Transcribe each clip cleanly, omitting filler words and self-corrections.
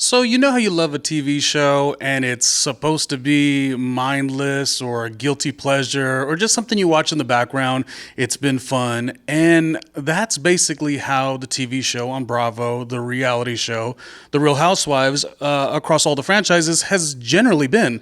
So, you know how you love a TV show and it's supposed to be mindless or a guilty pleasure or just something you watch in the background? It's been fun. And that's basically how the TV show on Bravo, the reality show, The Real Housewives, across all the franchises has generally been.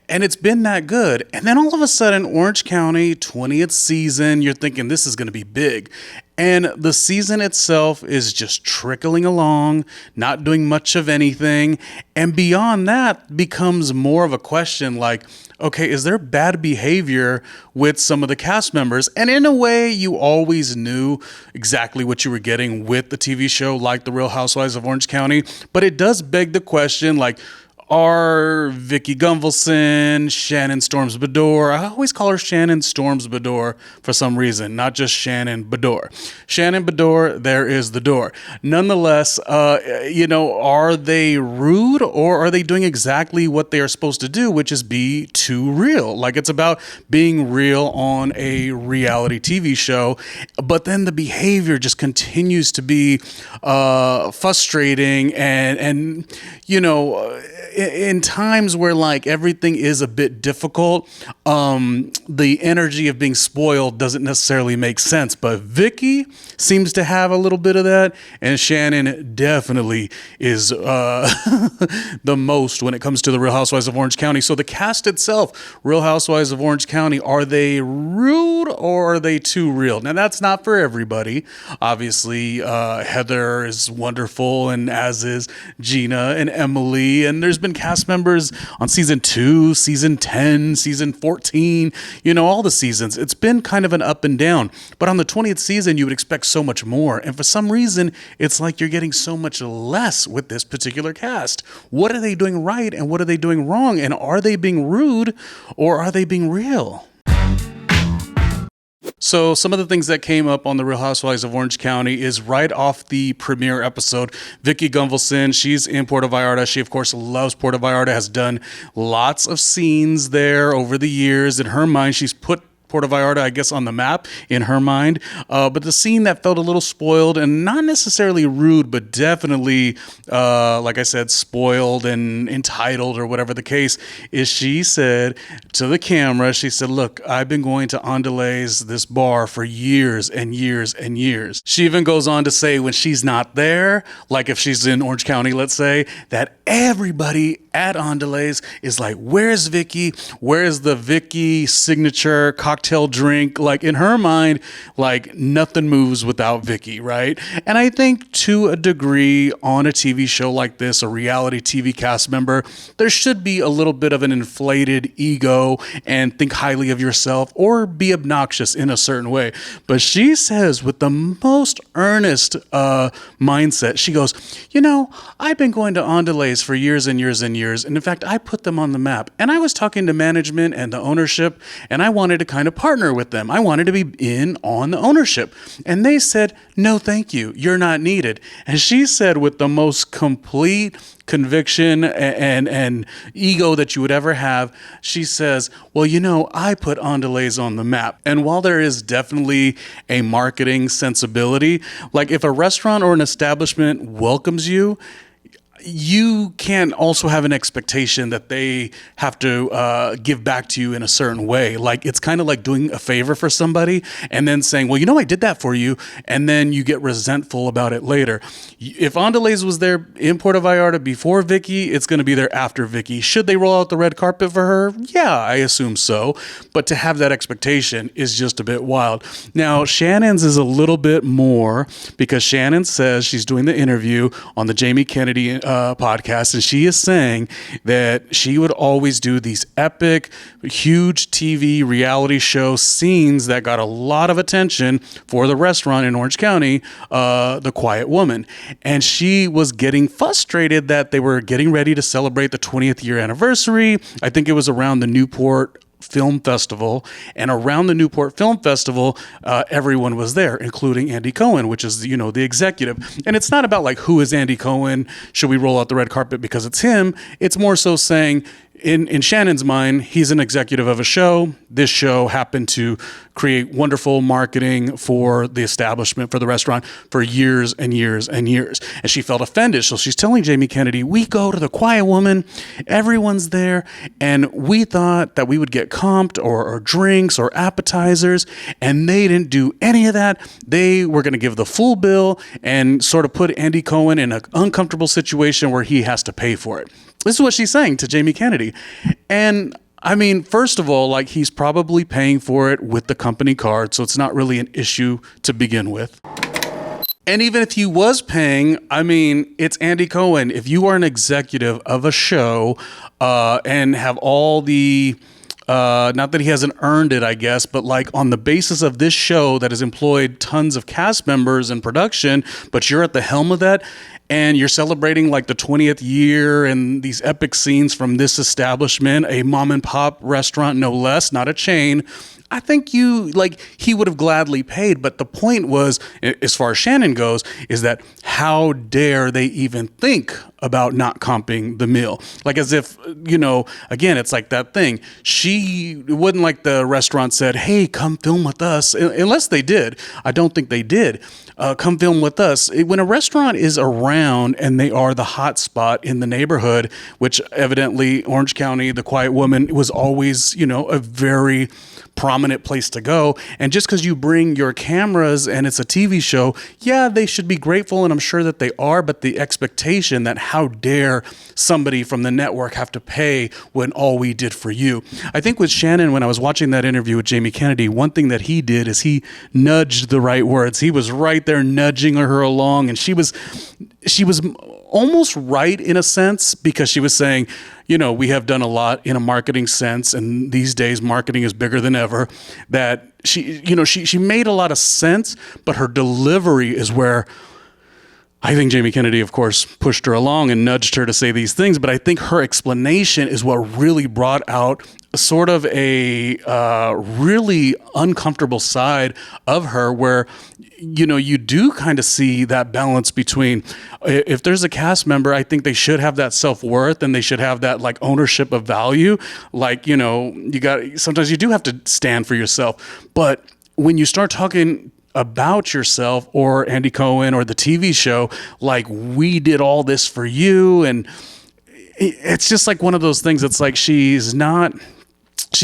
And it's been that good. And then all of a sudden, Orange County, 20th season, you're thinking this is going to be big. And the season itself is just trickling along, not doing much of anything. And beyond that becomes more of a question like, okay, is there bad behavior with some of the cast members? And in a way, you always knew exactly what you were getting with the TV show like The Real Housewives of Orange County. But it does beg the question, like, are Vicki Gunvalson, Shannon Storms Beador. I always call her Shannon Storms Beador for some reason, not just Shannon Beador. Shannon Beador, there is the door. Nonetheless, are they rude or are they doing exactly what they are supposed to do, which is be too real? Like it's about being real on a reality TV show, but then the behavior just continues to be frustrating and in times where like everything is a bit difficult, the energy of being spoiled doesn't necessarily make sense. But Vicki seems to have a little bit of that, and Shannon definitely is the most when it comes to the Real Housewives of Orange County. So the cast itself, Real Housewives of Orange County, are they rude or are they too real? Now that's not for everybody. Obviously, Heather is wonderful, and as is Gina and Emily, and there's been cast members on season 2, season 10, season 14, all the seasons. It's been kind of an up and down, but on the 20th season, you would expect so much more. And for some reason, it's like you're getting so much less with this particular cast. What are they doing right and what are they doing wrong? And are they being rude or are they being real? So some of the things that came up on The Real Housewives of Orange County is right off the premiere episode. Vicki Gunvalson, she's in Puerto Vallarta. She, of course, loves Puerto Vallarta, has done lots of scenes there over the years. In her mind, she's put Puerto Vallarta, I guess, on the map in her mind. But the scene that felt a little spoiled and not necessarily rude, but definitely, like I said, spoiled and entitled or whatever the case is, she said to the camera, she said, look, I've been going to Andale's, this bar, for years and years and years. She even goes on to say when she's not there, like if she's in Orange County, let's say, that everybody at Andale's is like, where's Vicki? Where's the Vicki signature cocktail drink? Like in her mind, like nothing moves without Vicki, right? And I think to a degree on a TV show like this, a reality TV cast member, there should be a little bit of an inflated ego and think highly of yourself or be obnoxious in a certain way. But she says with the most earnest mindset, she goes, I've been going to Andale's for years and years and years. And in fact, I put them on the map. And I was talking to management and the ownership, and I wanted to kind of partner with them. I wanted to be in on the ownership. And they said, no, thank you. You're not needed. And she said with the most complete conviction and ego that you would ever have, she says, well, I put Andale's on the map. And while there is definitely a marketing sensibility, like if a restaurant or an establishment welcomes you, you can also have an expectation that they have to give back to you in a certain way. Like it's kind of like doing a favor for somebody and then saying, well, I did that for you. And then you get resentful about it later. If Andale's was there in Puerto Vallarta before Vicki, it's going to be there after Vicki. Should they roll out the red carpet for her? Yeah, I assume so. But to have that expectation is just a bit wild. Now, Shannon's is a little bit more because Shannon says she's doing the interview on the Jamie Kennedy podcast, and she is saying that she would always do these epic, huge TV reality show scenes that got a lot of attention for the restaurant in Orange County, The Quiet Woman. And she was getting frustrated that they were getting ready to celebrate the 20th year anniversary. I think it was around the Newport Film Festival, and around the Newport Film Festival, everyone was there, including Andy Cohen, which is, the executive. And it's not about like, who is Andy Cohen? Should we roll out the red carpet because it's him? It's more so saying, in Shannon's mind, he's an executive of a show. This show happened to create wonderful marketing for the establishment, for the restaurant, for years and years and years. And she felt offended. So she's telling Jamie Kennedy, we go to the Quiet Woman, everyone's there, and we thought that we would get comped or drinks or appetizers, and they didn't do any of that. They were going to give the full bill and sort of put Andy Cohen in an uncomfortable situation where he has to pay for it. This is what she's saying to Jamie Kennedy. And I mean, first of all, like, he's probably paying for it with the company card, so it's not really an issue to begin with. And even if he was paying, I mean, it's Andy Cohen. If you are an executive of a show and have all the, not that he hasn't earned it, I guess, but like on the basis of this show that has employed tons of cast members and production, but you're at the helm of that, and you're celebrating like the 20th year and these epic scenes from this establishment, a mom and pop restaurant, no less, not a chain. I think he would have gladly paid. But the point was, as far as Shannon goes, is that how dare they even think about not comping the meal? Like, as if, again, it's like that thing. It wasn't like the restaurant said, hey, come film with us. Unless they did. I don't think they did. Come film with us. When a restaurant is around and they are the hot spot in the neighborhood, which evidently Orange County, the Quiet Woman, was always, a very prominent place to go. And just because you bring your cameras and it's a TV show, yeah, they should be grateful, and I'm sure that they are, but the expectation that how dare somebody from the network have to pay when all we did for you. I think with Shannon, when I was watching that interview with Jamie Kennedy, one thing that he did is he nudged the right words. He was right there nudging her along, and she was almost right in a sense, because she was saying, we have done a lot in a marketing sense, and these days marketing is bigger than ever. That she made a lot of sense, but her delivery is where I think Jamie Kennedy, of course, pushed her along and nudged her to say these things. But I think her explanation is what really brought out sort of a really uncomfortable side of her, where you do kind of see that balance between, if there's a cast member, I think they should have that self-worth and they should have that like ownership of value. Like, sometimes you do have to stand for yourself. But when you start talking about yourself or Andy Cohen or the TV show, like, we did all this for you, and it's just like one of those things. It's like she's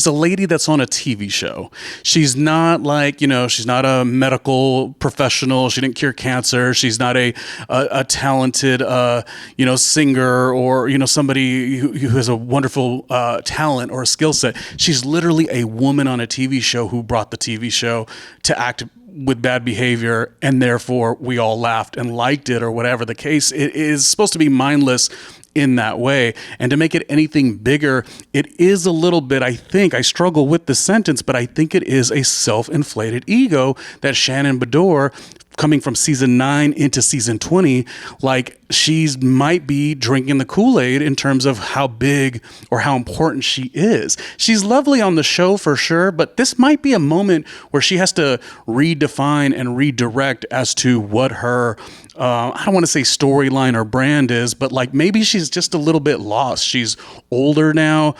a lady that's on a TV show. She's not like, she's not a medical professional. She didn't cure cancer. She's not a talented, singer, or, somebody who has a wonderful talent or a skill set. She's literally a woman on a TV show who brought the TV show to act with bad behavior, and therefore we all laughed and liked it, or whatever the case. It is supposed to be mindless in that way. And to make it anything bigger, it is a little bit, I think, I struggle with the sentence, but I think it is a self-inflated ego that Shannon Beador, coming from season 9 into season 20, like, she's might be drinking the Kool-Aid in terms of how big or how important she is. She's lovely on the show for sure, but this might be a moment where she has to redefine and redirect as to what her I don't want to say storyline or brand is, but like, maybe she's just a little bit lost. She's older now.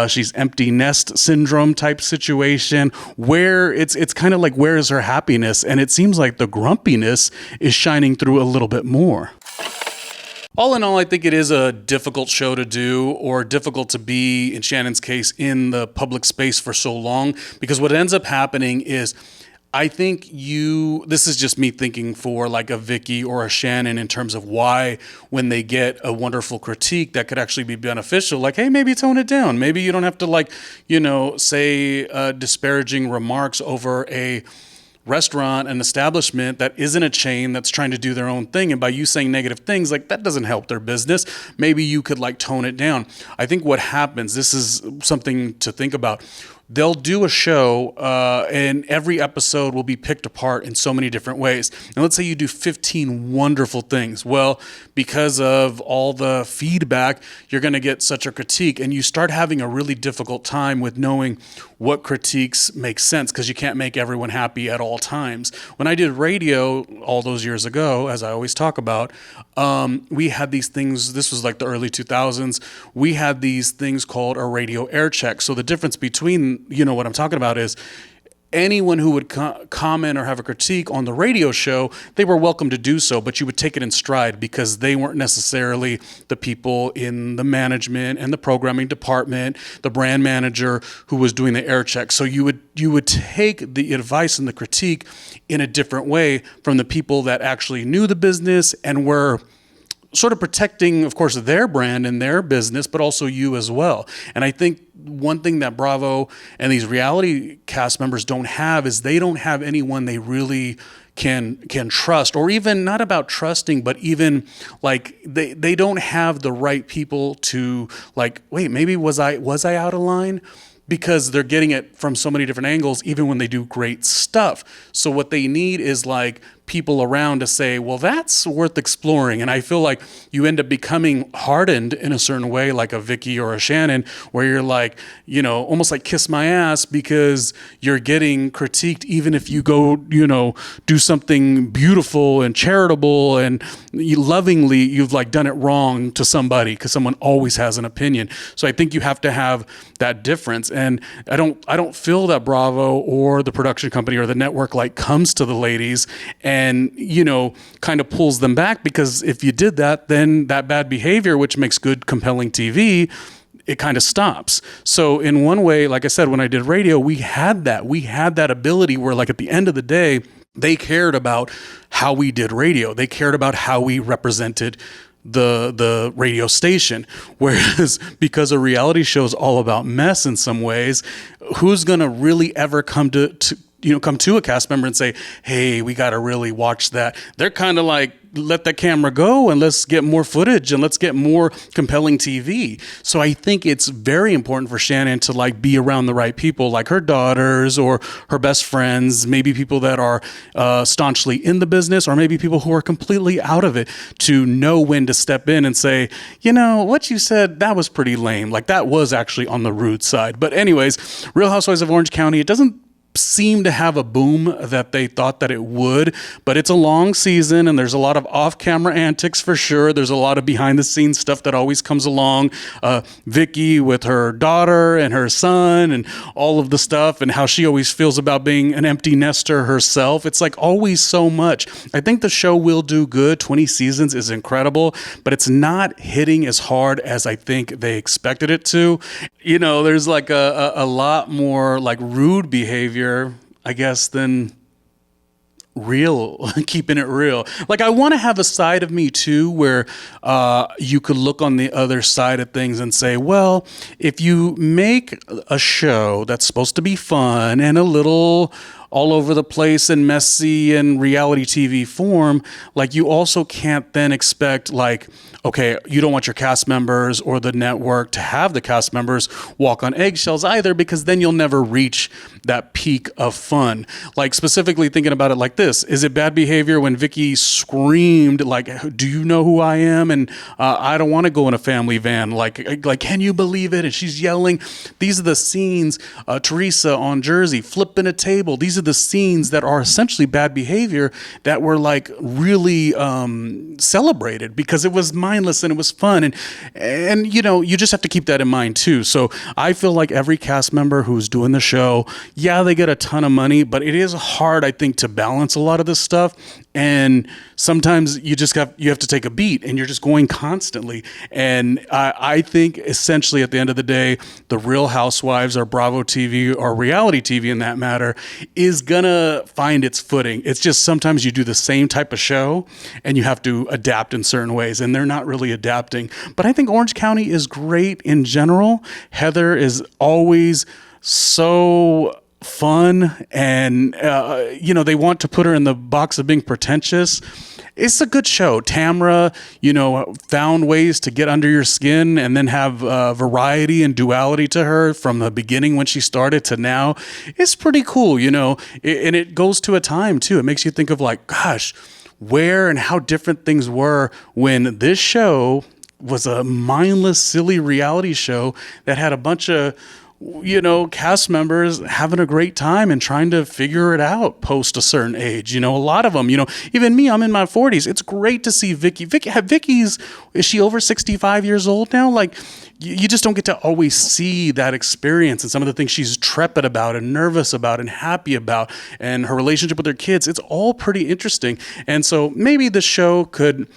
She's empty nest syndrome type situation, where it's kind of like, where is her happiness? And it seems like the grumpiness is shining through a little bit more. All in all, I think it is a difficult show to do, or difficult to be, in Shannon's case, in the public space for so long, because what ends up happening is, I think this is just me thinking for like a Vicki or a Shannon, in terms of why, when they get a wonderful critique that could actually be beneficial, like, hey, maybe tone it down. Maybe you don't have to say disparaging remarks over a restaurant, an establishment that isn't a chain that's trying to do their own thing. And by you saying negative things, like, that doesn't help their business. Maybe you could tone it down. I think what happens, this is something to think about. they'll do a show and every episode will be picked apart in so many different ways. And let's say you do 15 wonderful things. Well, because of all the feedback, you're going to get such a critique, and you start having a really difficult time with knowing what critiques make sense, because you can't make everyone happy at all times. When I did radio all those years ago, as I always talk about, we had these things, this was like the early 2000s, we had these things called a radio air check. So the difference between, what I'm talking about is anyone who would comment or have a critique on the radio show, they were welcome to do so, but you would take it in stride because they weren't necessarily the people in the management and the programming department, the brand manager who was doing the air check. So you would take the advice and the critique in a different way from the people that actually knew the business and were sort of protecting, of course, their brand and their business, but also you as well. And I think one thing that Bravo and these reality cast members don't have is they don't have anyone they really can trust, or even not about trusting, but even like they don't have the right people to like, wait, maybe was I out of line? Because they're getting it from so many different angles, even when they do great stuff. So what they need is like people around to say, well, that's worth exploring. And I feel like you end up becoming hardened in a certain way, like a Vicki or a Shannon, where you're like, almost like kiss my ass, because you're getting critiqued, even if you go, do something beautiful and charitable and lovingly, you've like done it wrong to somebody, because someone always has an opinion. So I think you have to have that difference. And I don't feel that Bravo or the production company or the network like comes to the ladies and kind of pulls them back, because if you did that, then that bad behavior, which makes good, compelling TV, it kind of stops. So in one way, like I said, when I did radio, we had that ability where like at the end of the day, they cared about how we did radio. They cared about how we represented the radio station. Whereas because a reality show is all about mess in some ways, who's going to really ever come to a cast member and say, hey, we got to really watch that? They're kind of like, let the camera go and let's get more footage and let's get more compelling TV. So I think it's very important for Shannon to like be around the right people, like her daughters or her best friends, maybe people that are staunchly in the business, or maybe people who are completely out of it, to know when to step in and say, what you said, that was pretty lame. Like that was actually on the rude side. But anyways, Real Housewives of Orange County, it doesn't seem to have a boom that they thought that it would, but it's a long season and there's a lot of off-camera antics for sure. There's a lot of behind-the-scenes stuff that always comes along. Vicki with her daughter and her son and all of the stuff, and how she always feels about being an empty nester herself. It's like always so much. I think the show will do good. 20 seasons is incredible, but it's not hitting as hard as I think they expected it to. There's like a lot more like rude behavior, I guess, than real, keeping it real. Like I want to have a side of me too, where you could look on the other side of things and say, well, if you make a show that's supposed to be fun and a little all over the place and messy and reality TV form, like you also can't then expect like, okay, you don't want your cast members or the network to have the cast members walk on eggshells either, because then you'll never reach that peak of fun. Like specifically thinking about it like this, is it bad behavior when Vicki screamed like, do you know who I am? And I don't want to go in a family van. Like, can you believe it? And she's yelling. These are the scenes, Teresa on Jersey flipping a table. These are the scenes that are essentially bad behavior that were like really celebrated because it was mindless and it was fun. And you just have to keep that in mind too. So I feel like every cast member who's doing the show, yeah, they get a ton of money, but it is hard, I think, to balance a lot of this stuff. And sometimes you have to take a beat, and you're just going constantly. And I think essentially at the end of the day, the Real Housewives or BravoTV or reality TV in that matter is gonna find its footing. It's just sometimes you do the same type of show and you have to adapt in certain ways, and they're not really adapting. But I think Orange County is great in general. Heather is always so fun, and they want to put her in the box of being pretentious. It's a good show. Tamra, found ways to get under your skin and then have variety and duality to her from the beginning when she started to now. It's pretty cool, and it goes to a time too. It makes you think of like, gosh, where and how different things were when this show was a mindless, silly reality show that had a bunch of cast members having a great time and trying to figure it out post a certain age. A lot of them, even me, I'm in my 40s. It's great to see Vicki. Is she over 65 years old now? Like, you just don't get to always see that experience and some of the things she's trepid about and nervous about and happy about, and her relationship with her kids. It's all pretty interesting. And so maybe the show could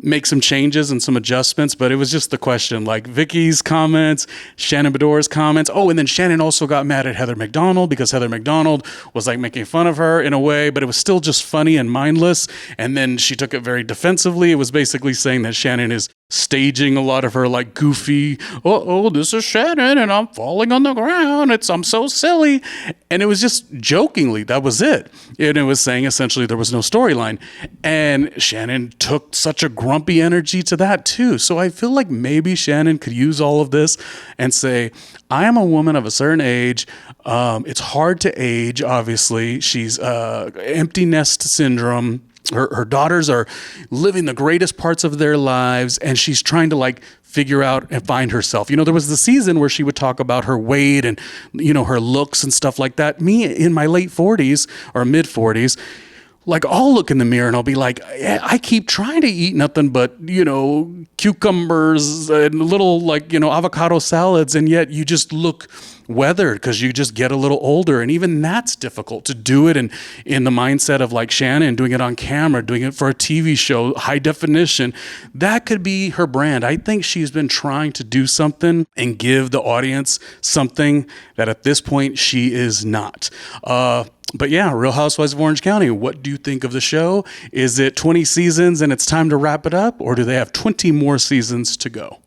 make some changes and some adjustments, but it was just the question, like Vicki's comments, Shannon Beador's comments. Oh, and then Shannon also got mad at Heather McDonald because Heather McDonald was like making fun of her in a way, but it was still just funny and mindless. And then she took it very defensively. It was basically saying that Shannon is staging a lot of her like goofy, this is Shannon and I'm falling on the ground. I'm so silly. And it was just jokingly, that was it. And it was saying essentially there was no storyline. And Shannon took such a grumpy energy to that too. So I feel like maybe Shannon could use all of this and say, I am a woman of a certain age. It's hard to age, obviously. She's empty nest syndrome. Her daughters are living the greatest parts of their lives, and she's trying to like figure out and find herself. There was the season where she would talk about her weight and, her looks and stuff like that. Me in my late 40s or mid 40s, like I'll look in the mirror and I'll be like, I keep trying to eat nothing but, cucumbers and little like, avocado salads. And yet you just look weathered because you just get a little older. And even that's difficult to do it in the mindset of like Shannon doing it on camera, doing it for a TV show, high definition. That could be her brand. I think she's been trying to do something and give the audience something that at this point she is not. But yeah, Real Housewives of Orange County, what do you think of the show? Is it 20 seasons and it's time to wrap it up, or do they have 20 more seasons to go?